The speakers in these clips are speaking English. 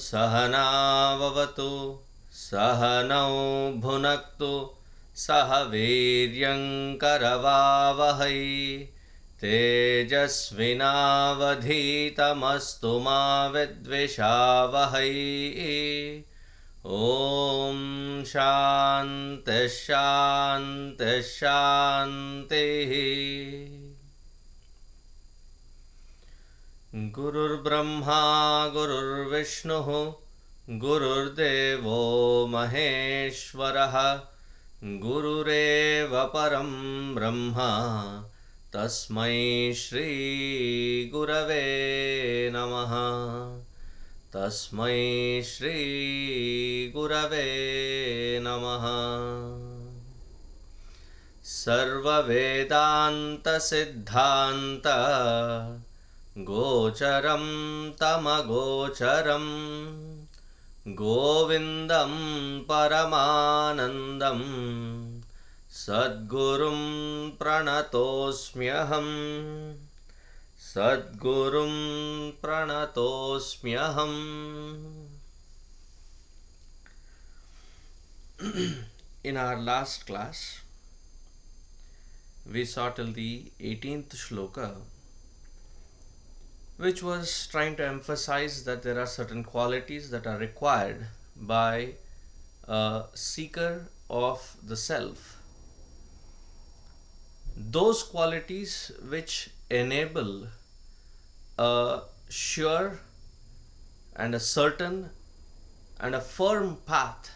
सहनाववतु सहनौ भुनक्तु सह वीर्यङ्करवावहै तेजस्विनावधीतमस्तु मा विद्विषावहै। ॐ शान्ति शान्ति शान्तिः। गुरुर्ब्रह्मा गुरुर्विष्णुः गुरुर्देवो महेश्वरः गुरुरेव परं ब्रह्म तस्मै श्री गुरवे नमः। तस्मै श्री गुरवे नमः। सर्ववेदान्त सिद्धान्त गोचरं तमगोचरं गोविन्दं परमानन्दं सद्गुरुं प्रणतोऽस्म्यहम्। सद्गुरुं प्रणतोऽस्म्यहम्। In our last class, we saw till the 18th shloka, which was trying to emphasize that there are certain qualities that are required by a seeker of the self. Those qualities which enable a sure and a certain and a firm path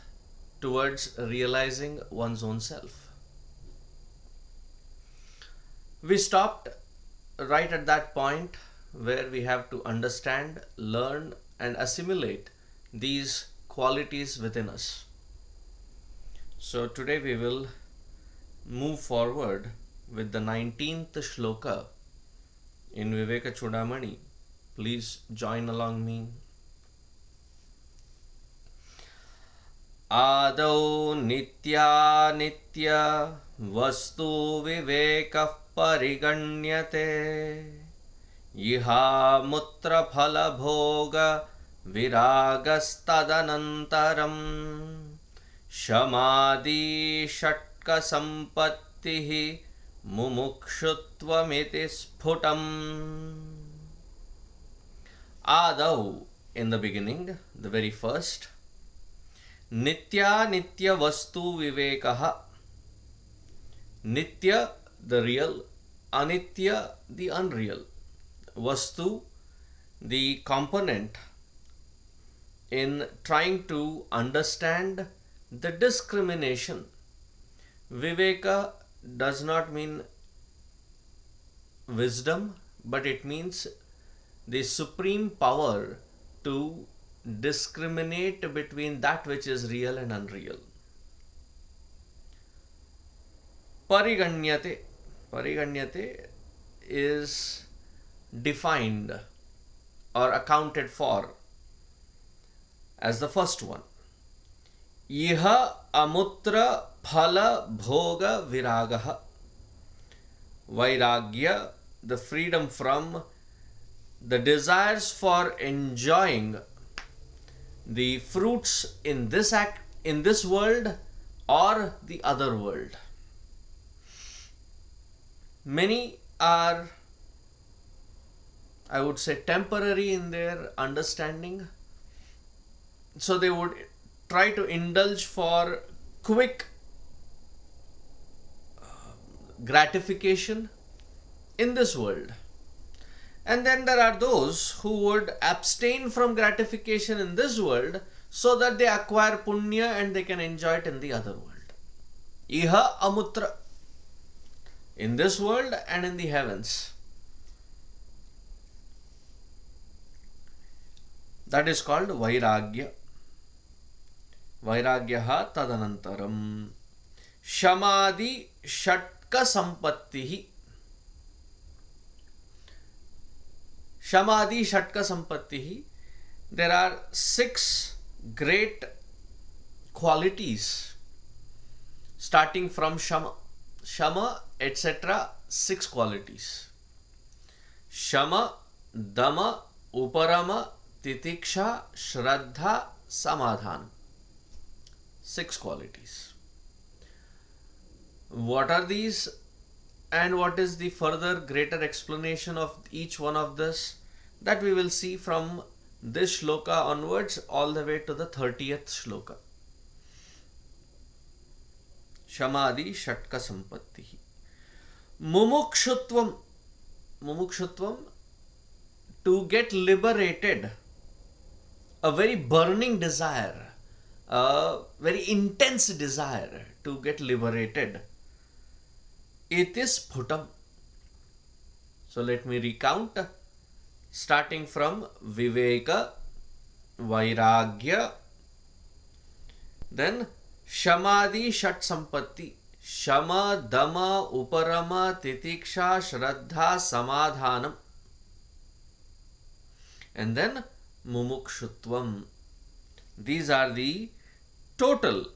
towards realizing one's own self. We stopped right at that point where we have to understand, learn and assimilate these qualities within us. So today we will move forward with the 19th shloka in Viveka Chudamani. Please join along me. Adau nitya nitya vastu vivekah pariganyate iha mutra phala bhoga viragastadanantaram shamadhi shatka sampattihi mumukshuttvamiti sphutam. Adau, in the beginning, the very first. Nitya nitya vastu vivekaha. Nitya, the real. Anitya, the unreal. Vastu, the component in trying to understand the discrimination. Viveka does not mean wisdom, but it means the supreme power to discriminate between that which is real and unreal. Pariganyate. Pariganyate is defined or accounted for as the first one. Iha amutra phala bhoga viragaha. Vairagya, the freedom from the desires for enjoying the fruits in this world or the other world. Many are, I would say, temporary in their understanding, so they would try to indulge for quick gratification in this world. And then there are those who would abstain from gratification in this world so that they acquire punya and they can enjoy it in the other world. Iha amutra, in this world and in the heavens. That is called vairagya. Vairagyaha tadanantaram. Shamadhi shatka sampattihi. Shamadhi shatka sampattihi. There are 6 great qualities starting from Shama. Shama, etc. 6 qualities. Shama, Dama, Uparama, titiksha, shraddha, samadhan. 6 qualities. What are these, and what is the further greater explanation of each one of this? That we will see from this shloka onwards all the way to the 30th shloka. Shamadhi Shatka Sampatti. Mumukshutvam. Mumukshutvam, to get liberated, a very burning desire, a very intense desire to get liberated. It is phutam. So let me recount, starting from Viveka, Vairagya, then Shamadhi Shat Sampatti. Shama, Dama, Uparama, Titiksha, Shraddha, Samadhanam. And then Mumukshutvam. These are the total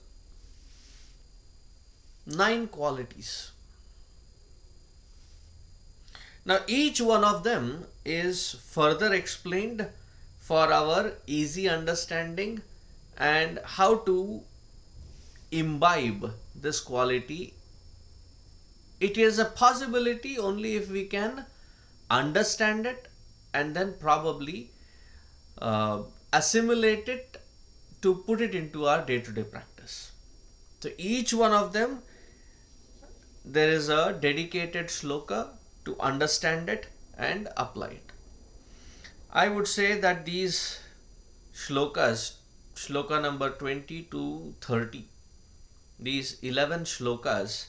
9 qualities. Now each one of them is further explained for our easy understanding and how to imbibe this quality. It is a possibility only if we can understand it and then probably assimilate it to put it into our day-to-day practice. So each one of them, there is a dedicated shloka to understand it and apply it. I would say that these shlokas, shloka number 20 to 30, these 11 shlokas,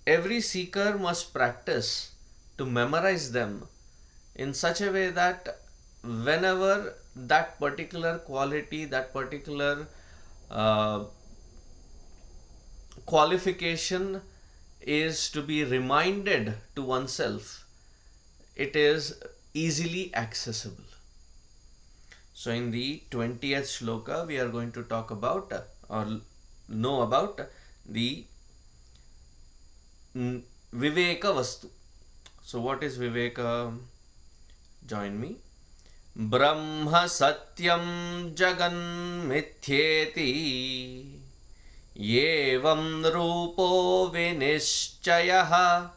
every seeker must practice to memorize them in such a way that whenever that particular quality, that particular qualification is to be reminded to oneself, it is easily accessible. So in the 20th shloka, we are going to talk about or know about the Viveka Vastu. So what is Viveka? Join me. Brahma Satyam Jagan Mithyeti Yevam Rupo Vinishchayaha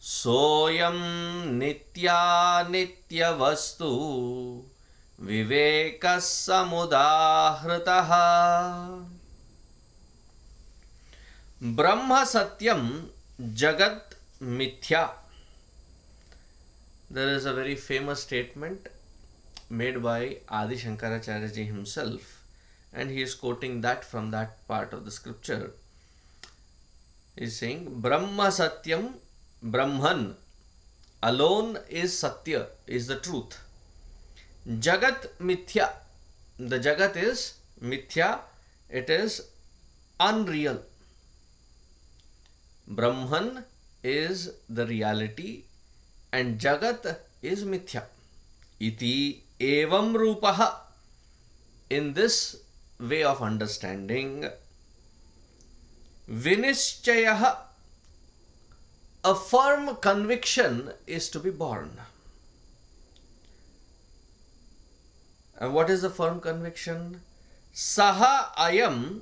Soyam Nitya Nitya Vastu Viveka Samudahritaha. Brahma Satyam Jagat Mithya. There is a very famous statement made by Adi Shankaracharya ji himself, and he is quoting that from that part of the scripture. He is saying, Brahma Satyam, Brahman alone is Satya, is the truth. Jagat Mithya, the Jagat is Mithya, it is unreal. Brahman is the reality and Jagat is Mithya. Iti evam rupaha. In this way of understanding, Vinishchayaha, a firm conviction is to be born. And what is the firm conviction? Saha ayam.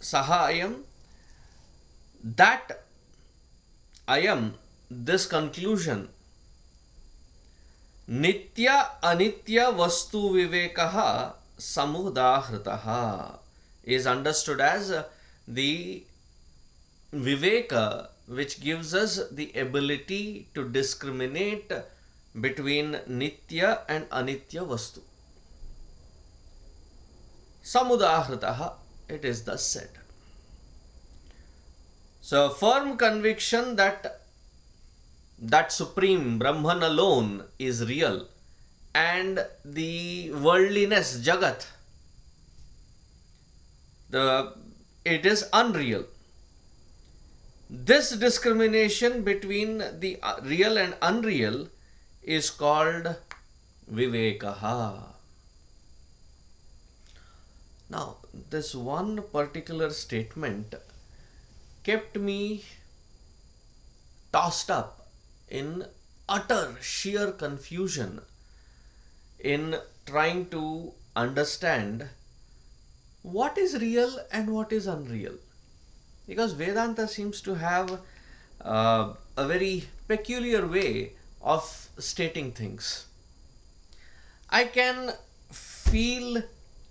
Saha ayam. That ayam, this conclusion, Nitya Anitya Vastu Vivekaha Samudahritaha, is understood as the Viveka which gives us the ability to discriminate between Nitya and Anitya Vastu. Samudahritaha, it is thus said. So, a firm conviction that Supreme Brahman alone is real and the worldliness, Jagat, it is unreal. This discrimination between the real and unreal is called Vivekaha. Now, this one particular statement kept me tossed up in utter sheer confusion in trying to understand what is real and what is unreal. Because Vedanta seems to have a very peculiar way of stating things. I can feel,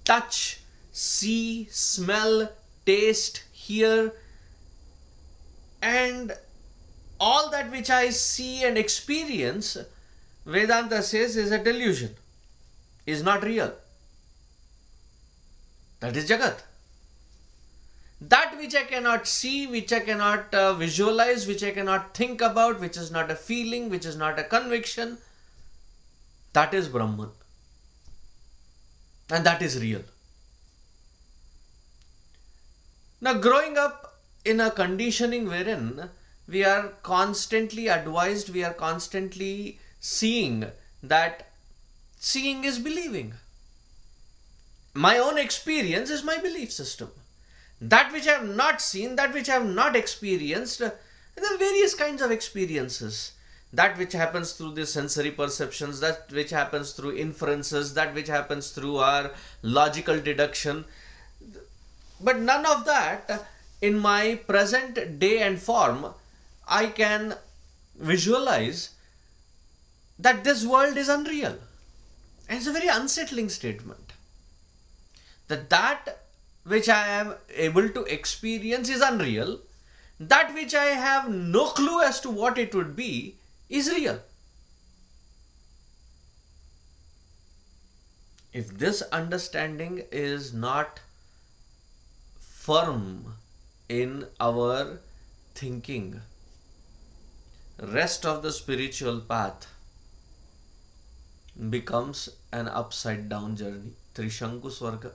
touch, see, smell, taste, hear, and all that which I see and experience, Vedanta says, is a delusion, is not real. That is Jagat. That which I cannot see, which I cannot visualize, which I cannot think about, which is not a feeling, which is not a conviction, that is Brahman. And that is real. Now, growing up in a conditioning wherein we are constantly advised, we are constantly seeing that seeing is believing. My own experience is my belief system. That which I have not seen, that which I have not experienced, there are various kinds of experiences. That which happens through the sensory perceptions, that which happens through inferences, that which happens through our logical deduction. But none of that in my present day and form, I can visualize that this world is unreal. And it's a very unsettling statement. That which I am able to experience is unreal. That which I have no clue as to what it would be is real. If this understanding is not firm in our thinking, rest of the spiritual path becomes an upside down journey. Trishanku Swarga.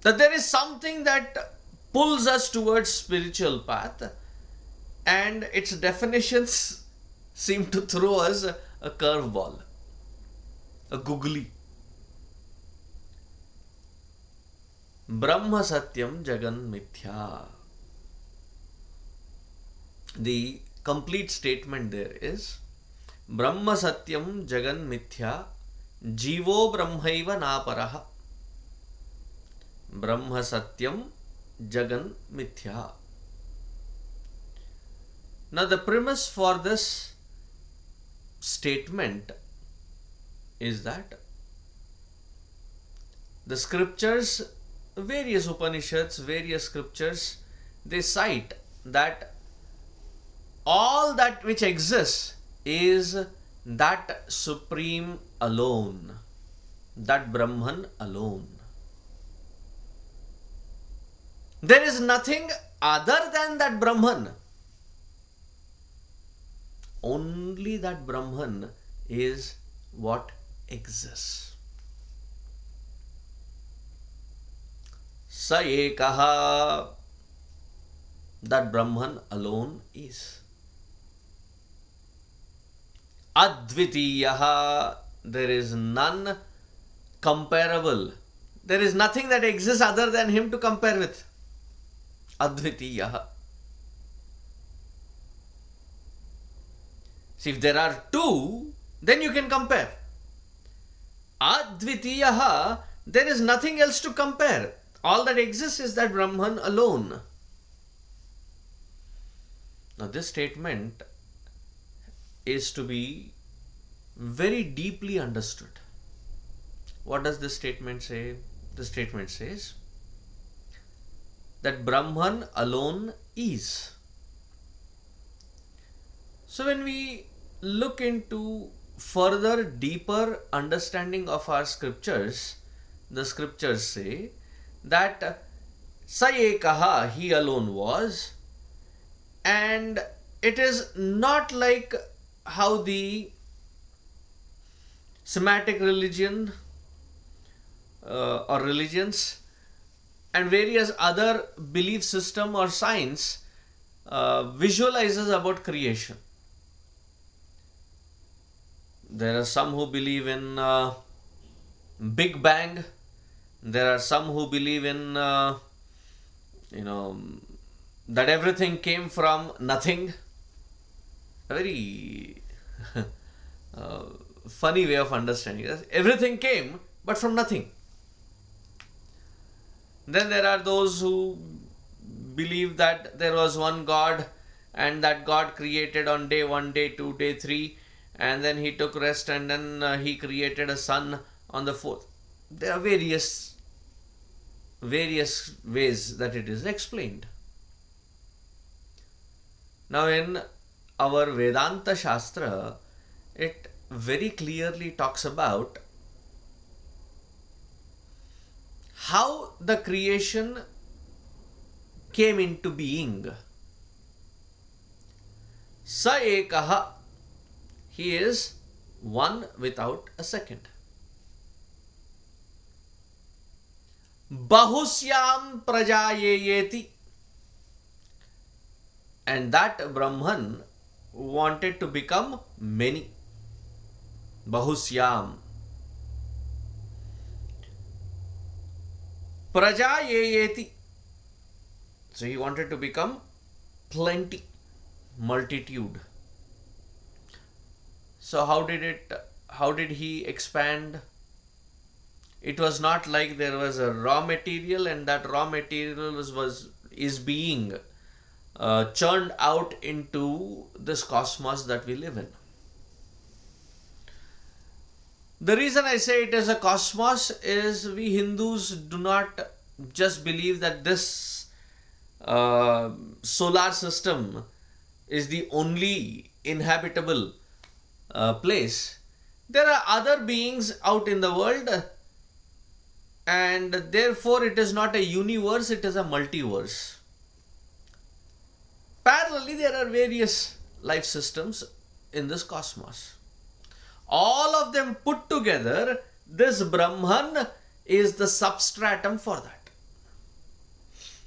That there is something that pulls us towards spiritual path, and its definitions seem to throw us a curveball, a googly. Brahma Satyam Jagan Mithya. The complete statement there is Brahma Satyam Jagan Mithya Jivo Brahmaiva Naparaha. Brahma Satyam Jagan Mithya. Now, the premise for this statement is that the scriptures, various Upanishads, various scriptures, they cite that all that which exists is that Supreme alone, that Brahman alone. There is nothing other than that Brahman. Only that Brahman is what exists. Sa ekaha, that Brahman alone is. Advitiyaha, there is none comparable. There is nothing that exists other than him to compare with. Advitiyaha. See, if there are two, then you can compare. Advitiyaha, there is nothing else to compare. All that exists is that Brahman alone. Now, this statement is to be very deeply understood. What does this statement say? The statement says that Brahman alone is. So when we look into further deeper understanding of our scriptures, the scriptures say that Sa ekaha, he alone was, and it is not like how the Semitic religion or religions and various other belief system or science visualizes about creation. There are some who believe in Big Bang. There are some who believe in that everything came from nothing. a very uh, funny way of understanding this. Everything came, but from nothing. Then there are those who believe that there was one God and that God created on day 1, day 2, day 3, and then he took rest, and then he created a sun on the fourth. There are various ways that it is explained. Now in our Vedanta Shastra, it very clearly talks about how the creation came into being. Sa ekaha, he is one without a second. Bahusyam prajayeti, and that Brahman wanted to become many. Bahusyam. Prajayeti. So he wanted to become plenty, multitude. So how did he expand? It was not like there was a raw material and that raw material is being churned out into this cosmos that we live in. The reason I say it is a cosmos is we Hindus do not just believe that this solar system is the only inhabitable place. There are other beings out in the world, and therefore it is not a universe, it is a multiverse. Parallelly, there are various life systems in this cosmos. All of them put together, this Brahman is the substratum for that.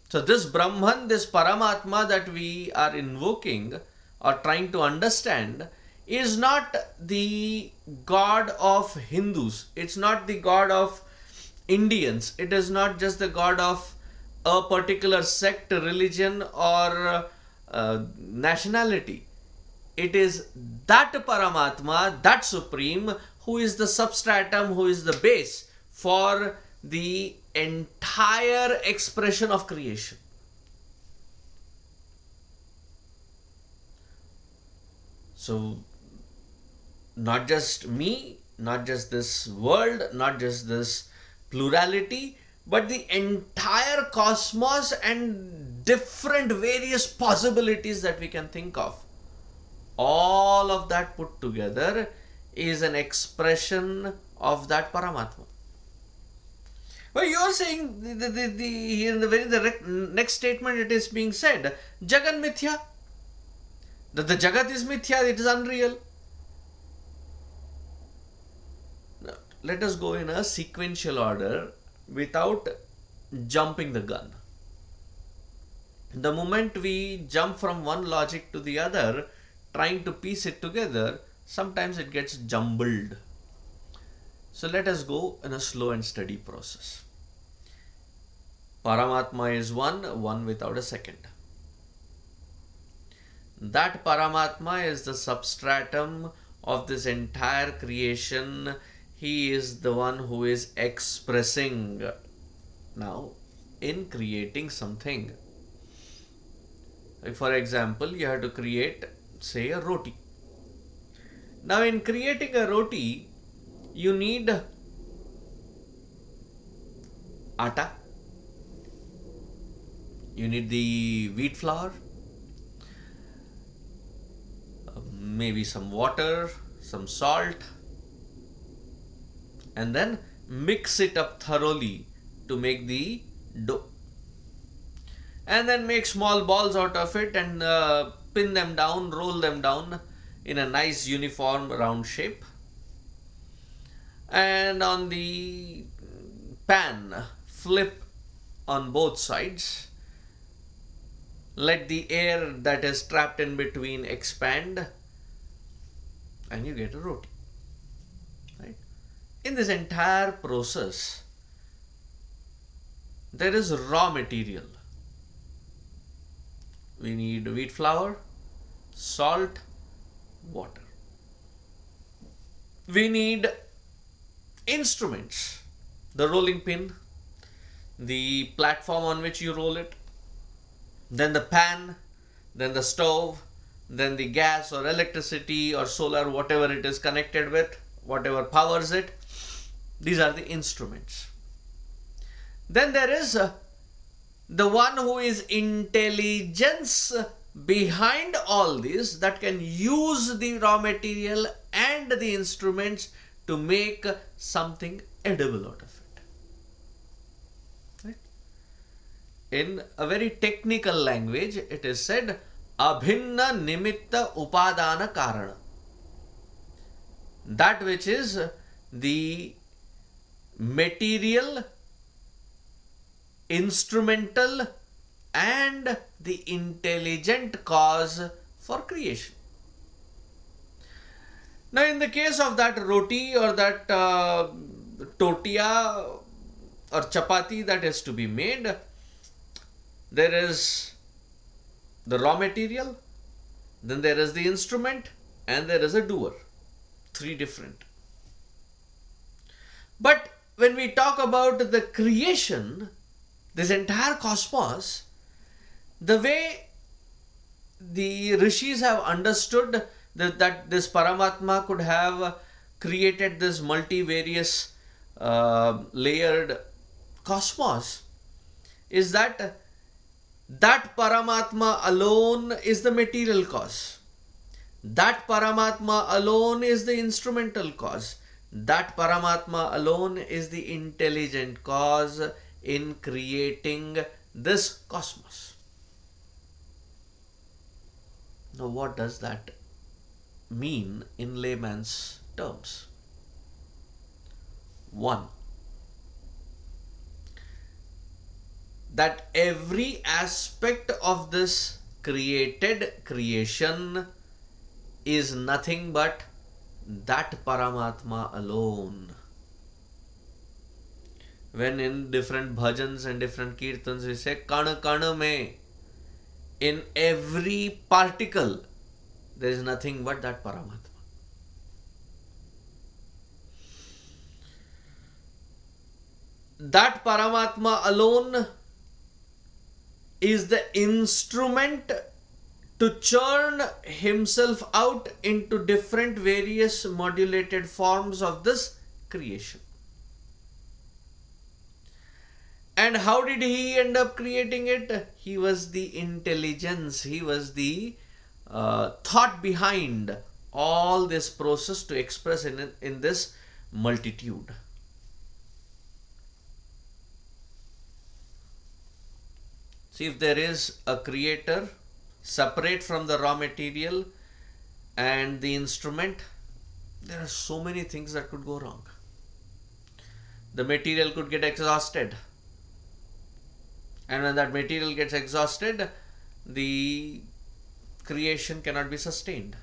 So this Brahman, this Paramatma that we are invoking or trying to understand is not the God of Hindus. It's not the God of Indians. It is not just the God of a particular sect, religion, or nationality. It is that Paramatma, that Supreme, who is the substratum, who is the base for the entire expression of creation. So, not just me, not just this world, not just this plurality, but the entire cosmos and different various possibilities that we can think of. All of that put together is an expression of that Paramatma. Well, you are saying here in the very next statement it is being said, Jagan Mithya. That the Jagat is Mithya, it is unreal. Now, let us go in a sequential order without jumping the gun. The moment we jump from one logic to the other, trying to piece it together, sometimes it gets jumbled. So let us go in a slow and steady process. Paramatma is one without a second. That Paramatma is the substratum of this entire creation. He is the one who is expressing now in creating something. Like for example, you have to create, say, a roti. Now in creating a roti, you need atta, you need the wheat flour, maybe some water, some salt, and then mix it up thoroughly to make the dough. And then make small balls out of it and pin them down, roll them down in a nice uniform round shape. And on the pan, flip on both sides. Let the air that is trapped in between expand, and you get a roti. Right? In this entire process, there is raw material. We need wheat flour, salt, water. We need instruments, the rolling pin, the platform on which you roll it, then the pan, then the stove, then the gas or electricity or solar, whatever it is connected with, whatever powers it. These are the instruments. Then there is the one who is intelligence behind all this, that can use the raw material and the instruments to make something edible out of it. Right? In a very technical language, it is said abhinna nimitta upadana karana. That which is the material, instrumental and the intelligent cause for creation. Now in the case of that roti or that totia or chapati that is to be made, there is the raw material, then there is the instrument, and there is a doer. Three different. But when we talk about the creation, this entire cosmos, the way the rishis have understood that this Paramatma could have created this multivarious layered cosmos, is that Paramatma alone is the material cause. That Paramatma alone is the instrumental cause. That Paramatma alone is the intelligent cause in creating this cosmos. Now, what does that mean in layman's terms? One, that every aspect of this created creation is nothing but that Paramatma alone. When in different bhajans and different kirtans we say Kana Kana me, in every particle there is nothing but that Paramatma. That Paramatma alone is the instrument to churn himself out into different various modulated forms of this creation. And how did he end up creating it? He was the intelligence, he was the thought behind all this process to express in this multitude. See, if there is a creator separate from the raw material and the instrument, there are so many things that could go wrong. The material could get exhausted. And when that material gets exhausted, the creation cannot be sustained.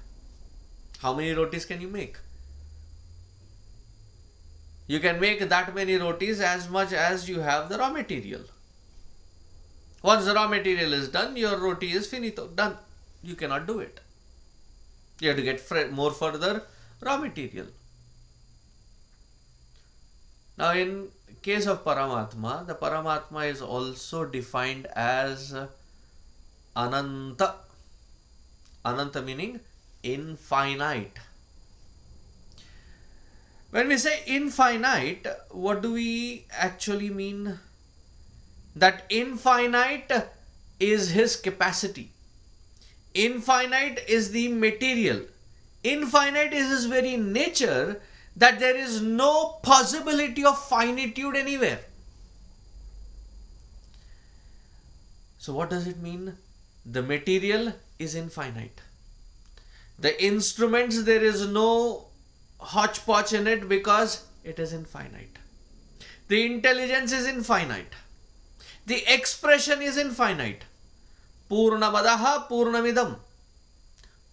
How many rotis can you make? You can make that many rotis as much as you have the raw material. Once the raw material is done, your roti is finito, done. You cannot do it. You have to get more further raw material. Now in case of Paramatma, the Paramatma is also defined as Ananta. Ananta meaning infinite. When we say infinite, what do we actually mean? That infinite is his capacity. Infinite is the material. Infinite is his very nature, that there is no possibility of finitude anywhere. So what does it mean? The material is infinite. The instruments, there is no hodgepodge in it because it is infinite. The intelligence is infinite. The expression is infinite. Purnamadaha Purnamidam.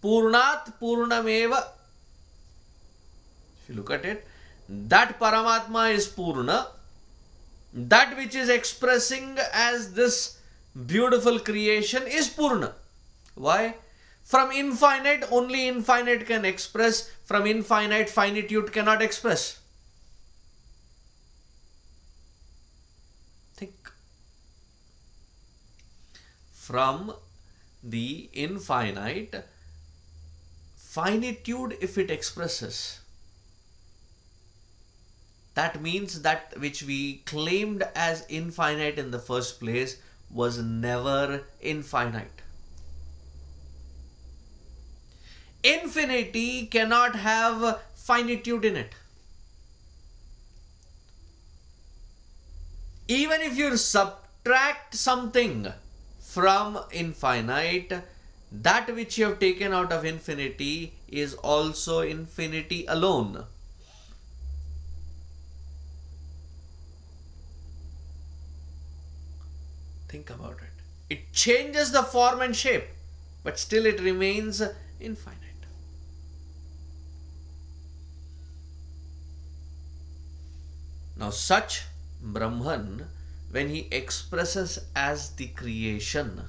Purnat Purnameva. If you look at it, that Paramatma is Purna. That which is expressing as this beautiful creation is Purna. Why? From infinite, only infinite can express. From infinite, finitude cannot express. Think. From the infinite, finitude, if it expresses, that means that which we claimed as infinite in the first place was never infinite. Infinity cannot have finitude in it. Even if you subtract something from infinite, that which you have taken out of infinity is also infinity alone. Think about it. It changes the form and shape, but still it remains infinite. Now, such Brahman, when he expresses as the creation,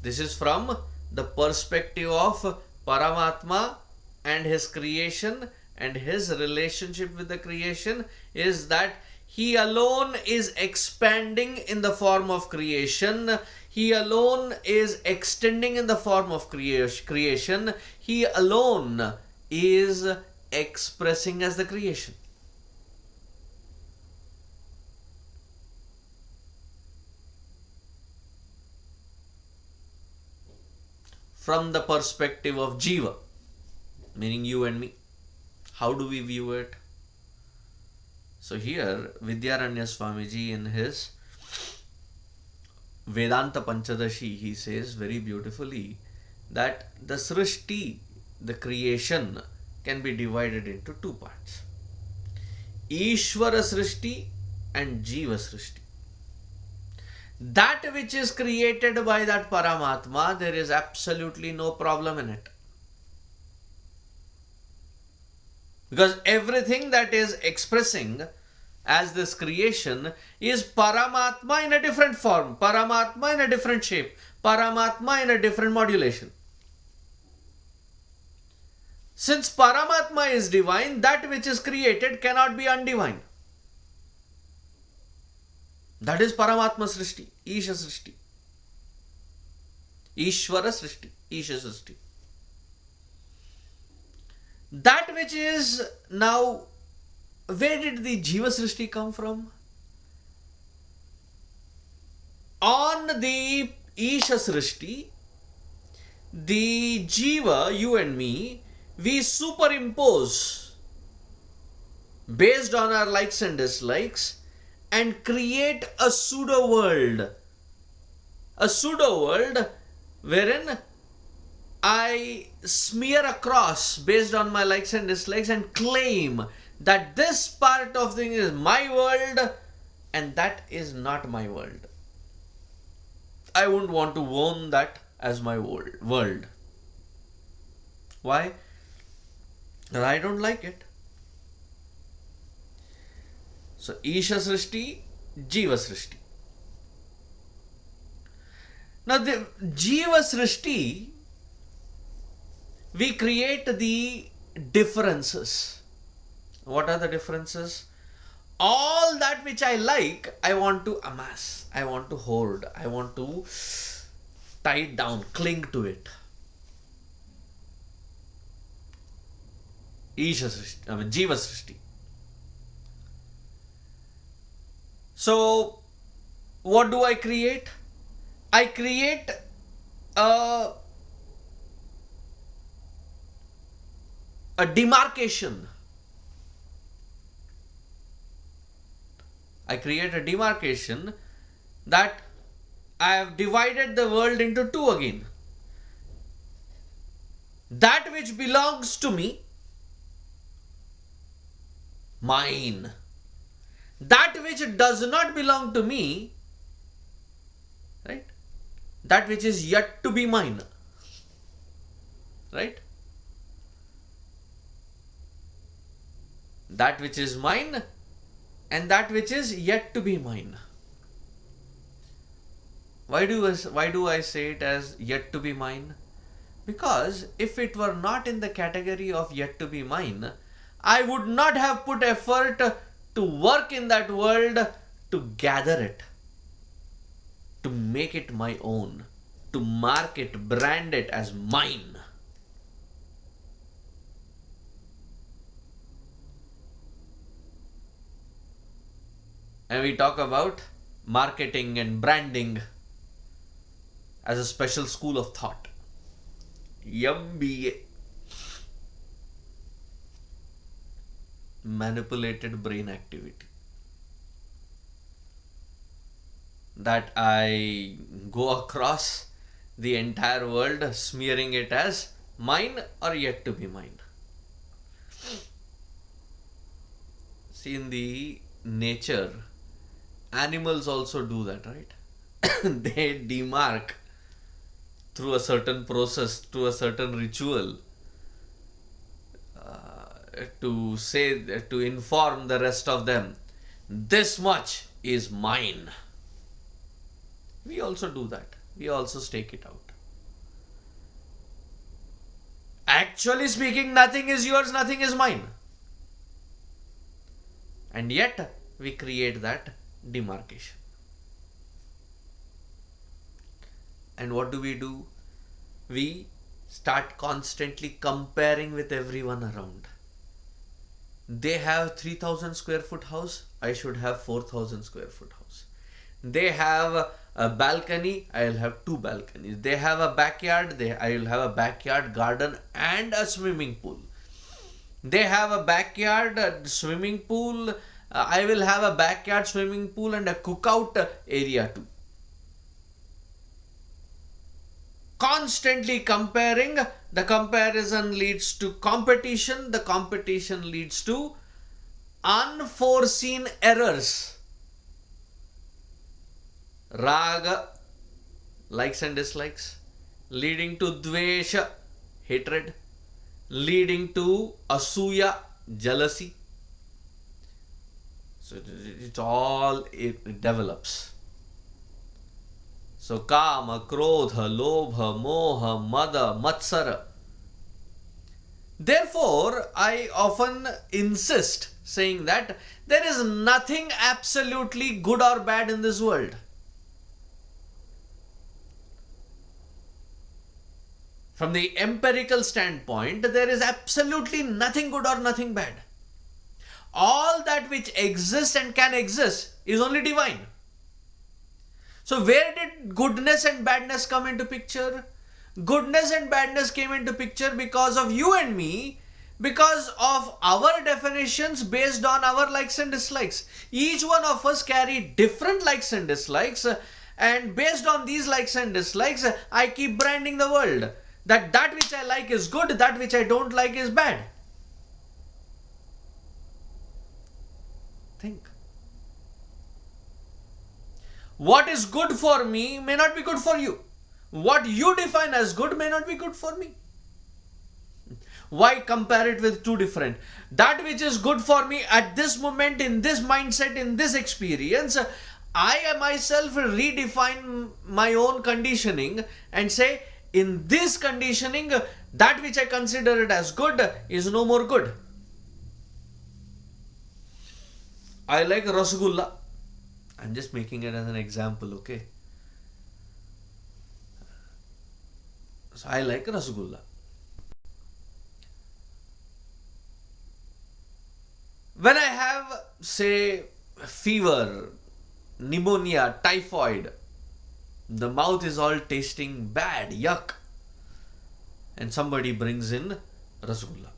this is from the perspective of Paramatma and his creation and his relationship with the creation, is that he alone is expanding in the form of creation. He alone is extending in the form of creation. He alone is expressing as the creation. From the perspective of Jiva, meaning you and me, how do we view it? So here Vidyaranya Swamiji in his Vedanta Panchadashi, he says very beautifully that the Srishti, the creation, can be divided into two parts: Ishvara Srishti and Jiva Srishti. That which is created by that Paramatma, there is absolutely no problem in it. Because everything that is expressing as this creation is Paramatma in a different form, Paramatma in a different shape, Paramatma in a different modulation. Since Paramatma is divine, that which is created cannot be undivine. That is Paramatma Srishti, Isha Srishti. Ishvara Srishti, Isha Srishti. That which is now, where did the Jiva Srishti come from? On the Isha Srishti, the Jiva, you and me, we superimpose based on our likes and dislikes and create a pseudo world. A pseudo world wherein I smear a cross based on my likes and dislikes and claim that this part of thing is my world and that is not my world. I wouldn't want to own that as my world. Why? Because I don't like it. So, Isha Srishti, Jiva Srishti. Now, the Jiva Srishti, we create the differences. What are the differences? All that which I like, I want to amass, I want to hoard, I want to tie it down, cling to it. Isha Srishti, Jiva Srishti. So, what do I create? I create a demarcation. I create a demarcation that I have divided the world into two again. That which belongs to me, mine. That which does not belong to me, right? That which is yet to be mine, right? That which is mine and that which is yet to be mine. Why do I say it as yet to be mine? Because if it were not in the category of yet to be mine, I would not have put effort to work in that world, to gather it, to make it my own, to mark it, brand it as mine. And we talk about marketing and branding as a special school of thought. MBA. Manipulated brain activity. That I go across the entire world smearing it as mine or yet to be mine. See, in the nature, animals also do that, right? They demark through a certain process, through a certain ritual, to say, to inform the rest of them, this much is mine. We also do that. We also stake it out. Actually speaking, nothing is yours, nothing is mine. And yet, we create that demarcation. And what do? We start constantly comparing with everyone around. They have 3000 square foot house, I should have 4000 square foot house. They have a balcony, I'll have two balconies. They have a backyard, I will have a backyard garden and a swimming pool. They have a backyard swimming pool, I will have a backyard swimming pool and a cookout area too. Constantly comparing, the comparison leads to competition, the competition leads to unforeseen errors. Raga, likes and dislikes, leading to dvesha, hatred, leading to asuya, jealousy. So it develops. So kama, krodha, lobha, moha, mada, matsara. Therefore, I often insist saying that there is nothing absolutely good or bad in this world. From the empirical standpoint, there is absolutely nothing good or nothing bad. All that which exists and can exist is only divine. So where did goodness and badness come into picture? Goodness and badness came into picture because of you and me, because of our definitions based on our likes and dislikes. Each one of us carry different likes and dislikes, and based on these likes and dislikes, I keep branding the world. That which I like is good, that which I don't like is bad. Think. What is good for me may not be good for you. What you define as good may not be good for me. Why compare it with two different? That which is good for me at this moment, in this mindset, in this experience, I myself redefine my own conditioning and say, in this conditioning, that which I consider it as good is no more good. I like Rasgulla. I'm just making it as an example, okay? So I like Rasgulla. When I have, say, fever, pneumonia, typhoid, the mouth is all tasting bad, yuck, and somebody brings in Rasgulla.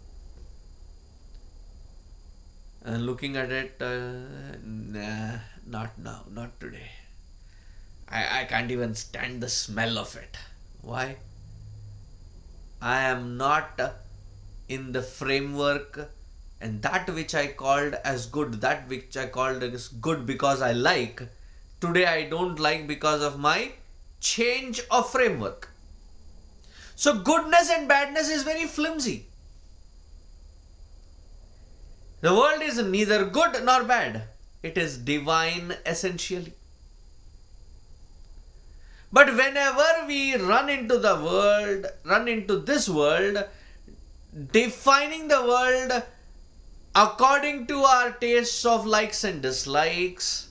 And looking at it, nah, not now, not today. I can't even stand the smell of it. Why? I am not in the framework, and that which I called as good, that which I called as good because I like, today I don't like because of my change of framework. So goodness and badness is very flimsy. The world is neither good nor bad. It is divine essentially. But whenever we run into the world, run into this world, defining the world according to our tastes of likes and dislikes,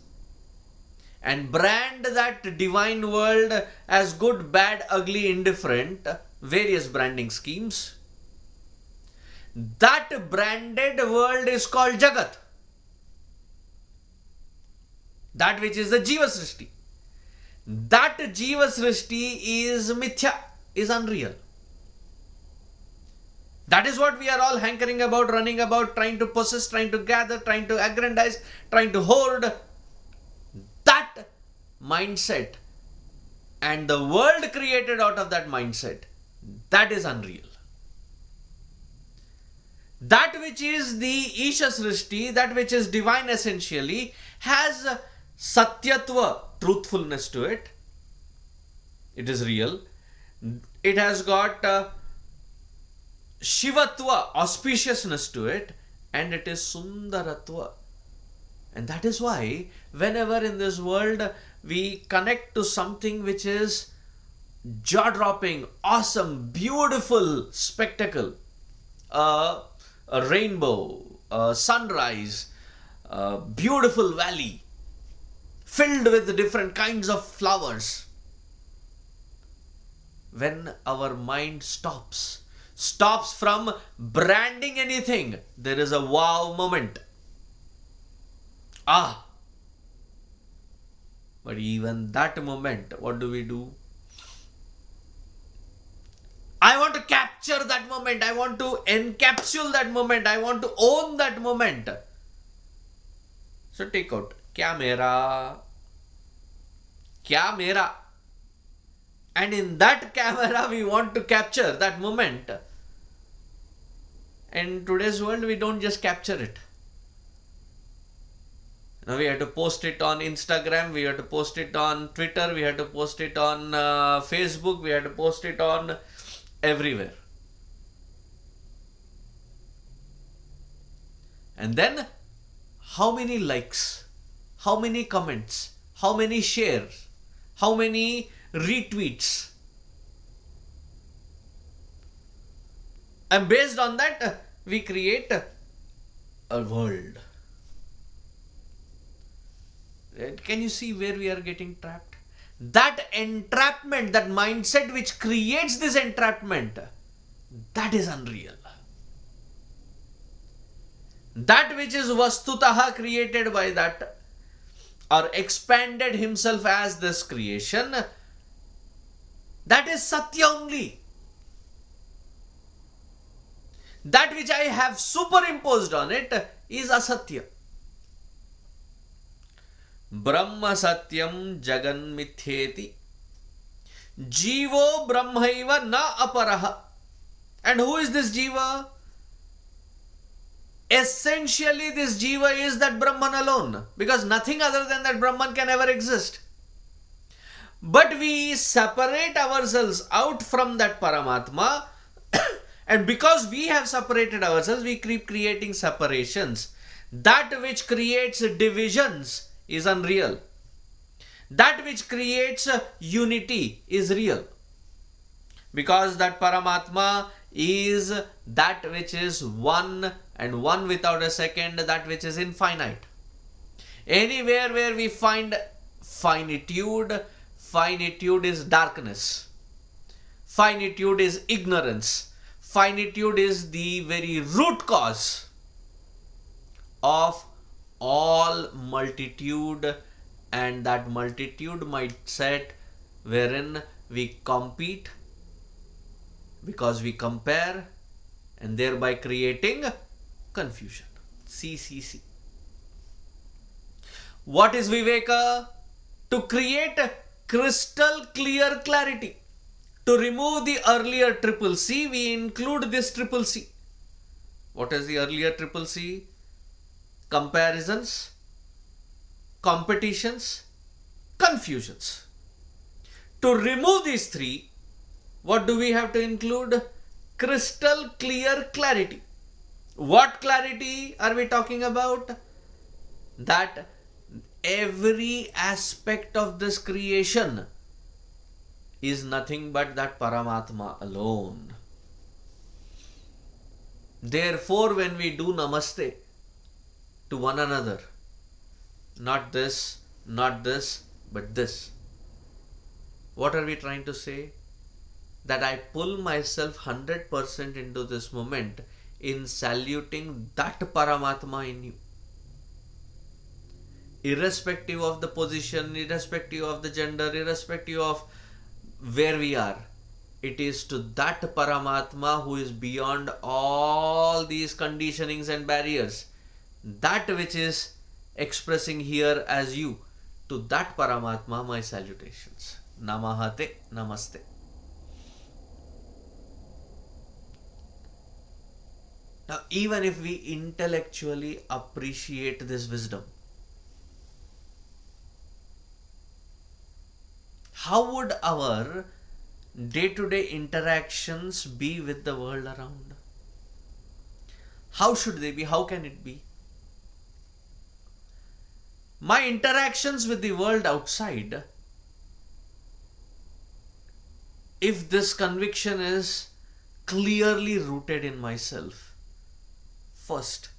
and brand that divine world as good, bad, ugly, indifferent, various branding schemes, that branded world is called Jagat. That which is the Jiva Srishti. That Jiva Srishti is mithya, is unreal. That is what we are all hankering about, running about, trying to possess, trying to gather, trying to aggrandize, trying to hoard. That mindset and the world created out of that mindset, that is unreal. That which is the Isha Srishti, that which is divine essentially, has satyatva, truthfulness to it. It is real. It has got shivatva, auspiciousness to it, and it is sundaratva. And that is why whenever in this world we connect to something which is jaw-dropping, awesome, beautiful spectacle, a rainbow, a sunrise, a beautiful valley filled with different kinds of flowers, when our mind stops from branding anything, there is a wow moment. But even that moment, what do? I want to capture that moment. I want to encapsulate that moment. I want to own that moment. So take out, kya mera? Kya mera? And in that camera, we want to capture that moment. In today's world, we don't just capture it. Now we have to post it on Instagram, we have to post it on Twitter, we have to post it on Facebook, we have to post it on everywhere. And then, how many likes, how many comments, how many shares, how many retweets? And based on that, we create a world. Can you see where we are getting trapped? That entrapment, that mindset which creates this entrapment, that is unreal. That which is vastutaha created by that, or expanded himself as this creation, that is satya only. That which I have superimposed on it is asatya. Brahma satyam jagan mithyeti jivo brahmaiva na aparaha. And who is this jiva? Essentially this jiva is that Brahman alone, because nothing other than that Brahman can ever exist. But we separate ourselves out from that Paramatma and because we have separated ourselves, we keep creating separations. That which creates divisions is unreal. That which creates unity is real. Because that Paramatma is that which is one and one without a second, that which is infinite. Anywhere where we find finitude, finitude is darkness. Finitude is ignorance. Finitude is the very root cause of all multitude, and that multitude mindset wherein we compete because we compare and thereby creating confusion. See. What is Viveka? To create crystal clear clarity. To remove the earlier triple C, we include this triple C. What is the earlier triple C? Comparisons, competitions, confusions. To remove these three, what do we have to include? Crystal clear clarity. What clarity are we talking about? That every aspect of this creation is nothing but that Paramatma alone. Therefore, when we do namaste to one another, not this, but this, what are we trying to say? That I pull myself 100% into this moment in saluting that Paramatma in you. Irrespective of the position, irrespective of the gender, irrespective of where we are, it is to that Paramatma who is beyond all these conditionings and barriers, that which is expressing here as you, to that Paramatma my salutations. Namahate, namaste. Now, even if we intellectually appreciate this wisdom, how would our day-to-day interactions be with the world around? How should they be? How can it be? My interactions with the world outside, if this conviction is clearly rooted in myself, first,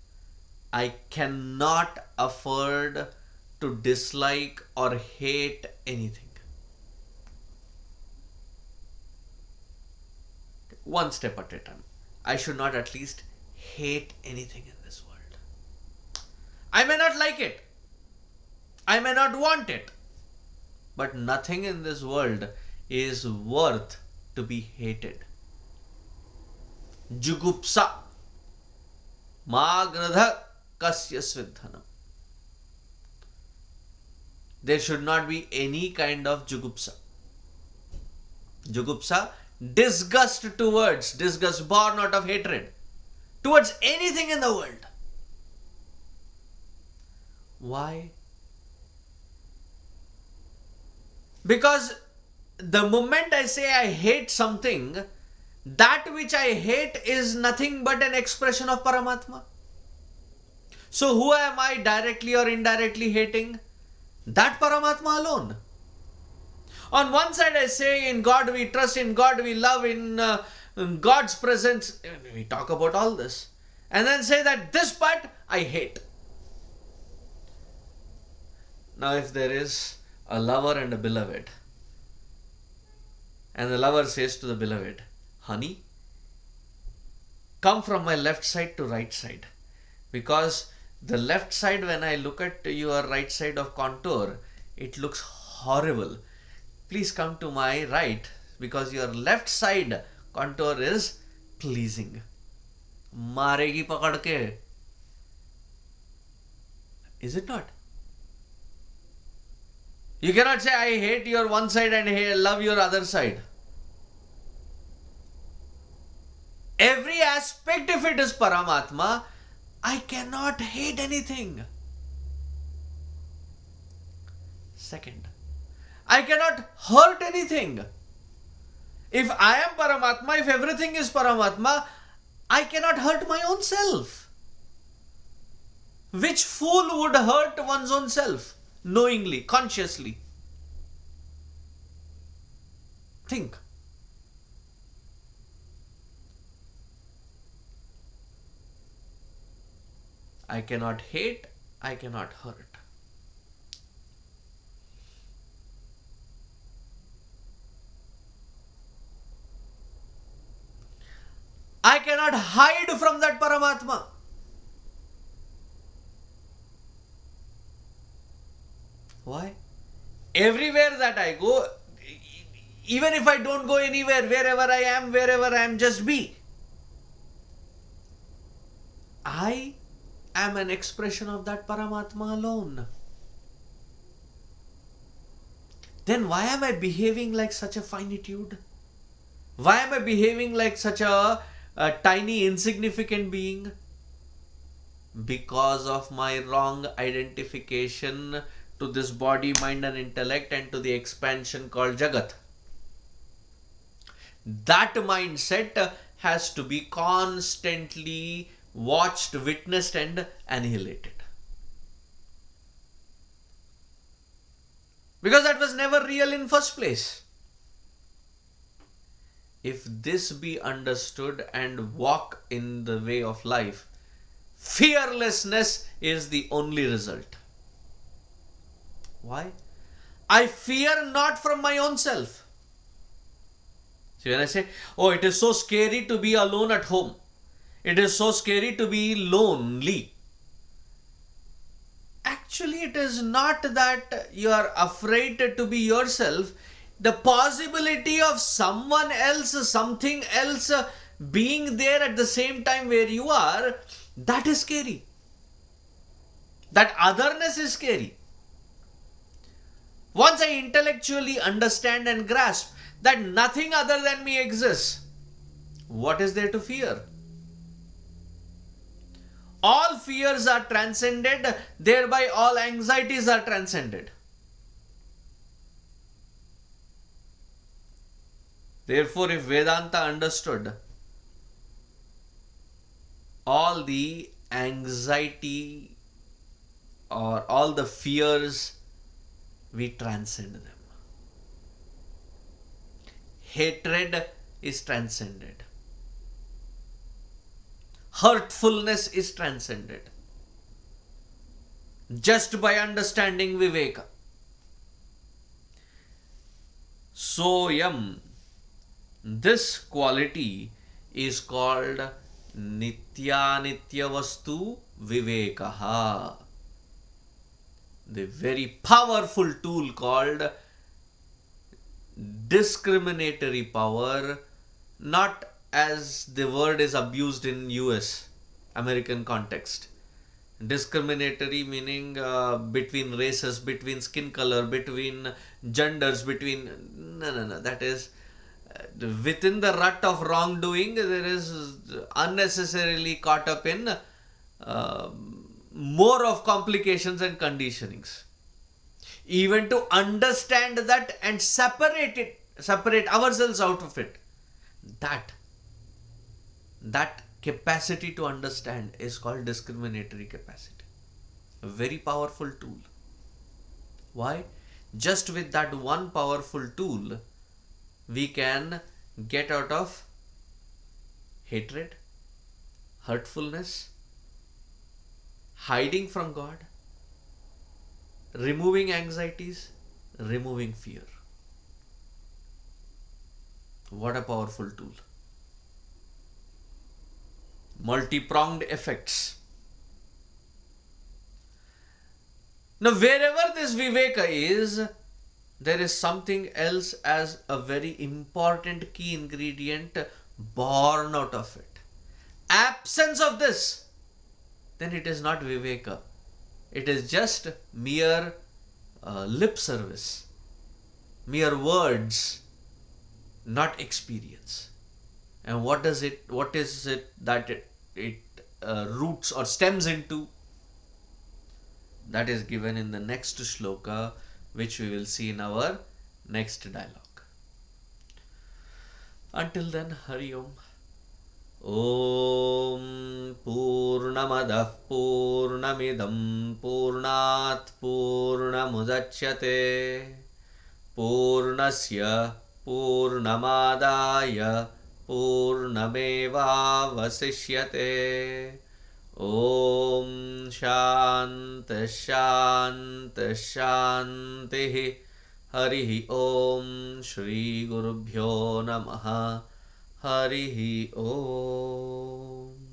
I cannot afford to dislike or hate anything. One step at a time. I should not at least hate anything in this world. I may not like it. I may not want it. But nothing in this world is worth to be hated. Jugupsa. Magradha kasya svidhanam. There should not be any kind of jugupsa. Jugupsa, disgust towards, disgust born out of hatred towards anything in the world. Why? Because the moment I say I hate something, that which I hate is nothing but an expression of Paramatma. So who am I directly or indirectly hating? That Paramatma alone. On one side I say in God we trust, in God we love, in God's presence, we talk about all this. And then say that this part I hate. Now if there is a lover and a beloved, and the lover says to the beloved, honey, come from my left side to right side, because the left side, when I look at your right side of contour, it looks horrible. Please come to my right, because your left side contour is pleasing. Maregi pakad ke. Is it not? You cannot say I hate your one side and love your other side. Every aspect, if it is Paramatma, I cannot hate anything. Second, I cannot hurt anything. If I am Paramatma, if everything is Paramatma, I cannot hurt my own self. Which fool would hurt one's own self? Knowingly, consciously. Think. I cannot hate, I cannot hurt. I cannot hide from that Paramatma. Why? Everywhere that I go, even if I don't go anywhere, wherever I am, just be. I am an expression of that Paramatma alone. Then why am I behaving like such a finitude? Why am I behaving like such a tiny, insignificant being? Because of my wrong identification to this body, mind and intellect, and to the expansion called Jagat. That mindset has to be constantly watched, witnessed and annihilated. Because that was never real in first place. If this be understood and walk in the way of life, fearlessness is the only result. Why? I fear not from my own self. See, when I say, oh, it is so scary to be alone at home, it is so scary to be lonely. Actually, it is not that you are afraid to be yourself. The possibility of someone else, something else being there at the same time where you are, that is scary. That otherness is scary. Once I intellectually understand and grasp that nothing other than me exists, what is there to fear? All fears are transcended, thereby all anxieties are transcended. Therefore, if Vedanta understood, all the anxiety or all the fears, we transcend them. Hatred is transcended. Hurtfulness is transcended. Just by understanding Viveka. Soyam. This quality is called Nityanitya Vastu Vivekaha. The very powerful tool called discriminatory power, not as the word is abused in US, American context. Discriminatory meaning between races, between skin color, between genders, between... No. That is within the rut of wrongdoing, there is unnecessarily caught up in more of complications and conditionings. Even to understand that and separate ourselves out of it, that capacity to understand is called discriminatory capacity. A very powerful tool. Why? Just with that one powerful tool, we can get out of hatred, hurtfulness, hiding from God, removing anxieties, removing fear. What a powerful tool. Multi-pronged effects. Now, wherever this Viveka is, there is something else as a very important key ingredient born out of it. Absence of this, then it is not Viveka. It is just mere lip service, mere words, not experience. And what is it that it roots or stems into? That is given in the next shloka, which we will see in our next dialogue. Until then, Hari Om. Om Purnamadah Purnamidam Purnat Purnamudachyate Purnasya Purnamadaya Purnameva Vasishyate. Om Shanti Shanti Shanti. Harihi Om. Shri Gurubhyo Namaha. Harihi Om.